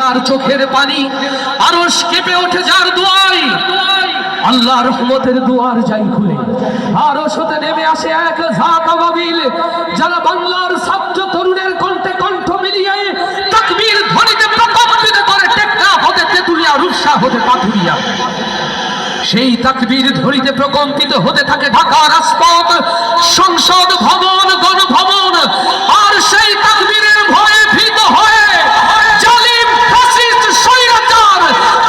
তার চোখের পানি, আরশ কেঁপে ওঠে যার দুয়ায়, আল্লাহ রহমতের দুয়ার যাই খুলে, আরশ হতে নেমে আসে এক ঝাঁক আবাবিল, যারা বাংলার ছাত্র তরুণের কণ্ঠে কণ্ঠ মিলিয়ে তাকবীর ধ্বনিতে প্রকম্পিত করে টেকনাফ হতে তেতুলিয়া, রূপসা হতে পাথুরিয়া। সেই তাকবীর ধ্বনিতে প্রকম্পিত হতে থাকে ঢাকার রাজপথ, সংসদ ভবন, গণভবন। আর সেই তাকবীরের ভয়ে ভীত হয়ে জালিম ফ্যাসিস্ট স্বৈরাচার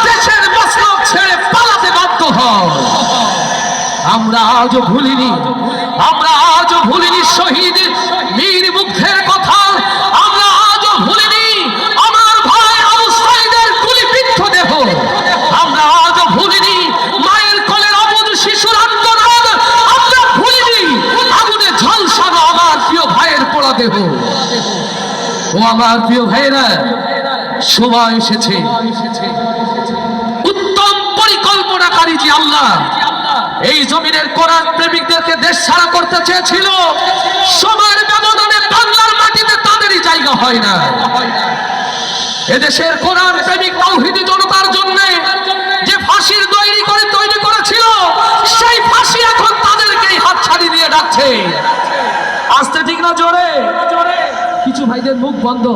দেশের মসনদ ছেড়ে পালাতে বাধ্য হয়। আমরা আজও ভুলিনি, আমরা আজও ভুলিনি শহীদ মীর মুগ্ধের কথা, আমরা আজও ভুলিনি আমার ভাই আবু সাঈদের গুলিবিদ্ধ দেহ, আমরা আজও ভুলিনি মায়ের কোলের অবুঝ শিশুর আন্দোলন, আমরা ভুলিনি আগুনে ঝলসানো আমার প্রিয় ভাইয়ের পোড়া দেহ। ও আমার প্রিয় ভাইয়েরা, সময় এসেছে উত্তম পরিকল্পনাকারী যে আল্লাহ এই জমিনের কোরআন প্রেমিকদেরকে দেশ ছাড়া করতে চেয়েছিল, সময়ের ব্যবধানে বাংলার মাটিতে তাদেরই জায়গা হয় না। এদেশের কোরআন প্রেমিক তাওহীদি জনতার জন্য যে ফাঁসির তৈরি করেছিল, সেই ফাঁসি এখন তাদেরকেই হাতছানি দিয়ে ডাকছে। আসতে ঠিক না জোরে? কিছু ভাইদের মুখ বন্ধ,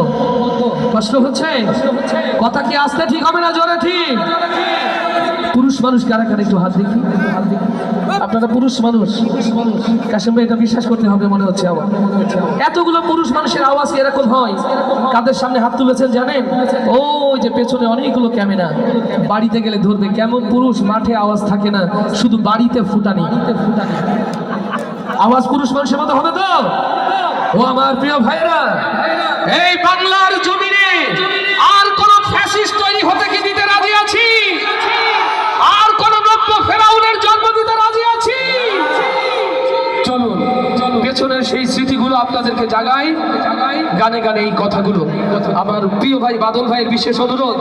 কষ্ট হচ্ছে, কথা কি আসতে ঠিক হবে না জোরে ঠিক? পুরুষ মানুষ কারা কারা একটু হাত দেখি, আপনারা পুরুষ মানুষ, কাশিম ভাই এটা বিশ্বাস করতে হবে মনে হচ্ছে আমার। এতগুলো পুরুষ মানুষের আওয়াজ এরকম হয়, কাদের সামনে হাত তুলেছেন জানেন? ওই যে পেছনে অনেকগুলো ক্যামেরা, বাড়িতে গেলে ধরবে কেমন পুরুষ, মাঠে আওয়াজ থাকে না, শুধু বাড়িতে ফুটানি। আওয়াজ পুরুষ মানুষের মতো হবে তো? ও আমার প্রিয় ভাইরা, এই বাংলার জমিনে আর কোন ফ্যাসিস্ট তৈরি হতে কি দিতে রাজি আছি? আর কোন নব্য ফেরাউনের জন্ম দিতে রাজি আছি? চলুন পেছনের সেই স্মৃতিগুলো আপনাদেরকে জাগাই, গানে গানে এই কথাগুলো। আমার প্রিয় ভাই বাদল ভাইয়ের বিশেষ অনুরোধ,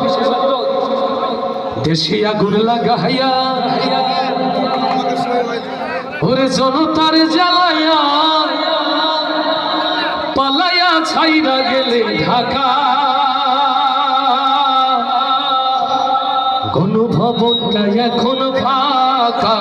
দেশে আগুন লাগাইয়া ওরে জনতার জ্বালায়া পালাইয়া ছাইরা গেলে ঢাকা, গণভবনটা এখন ফাঁকা।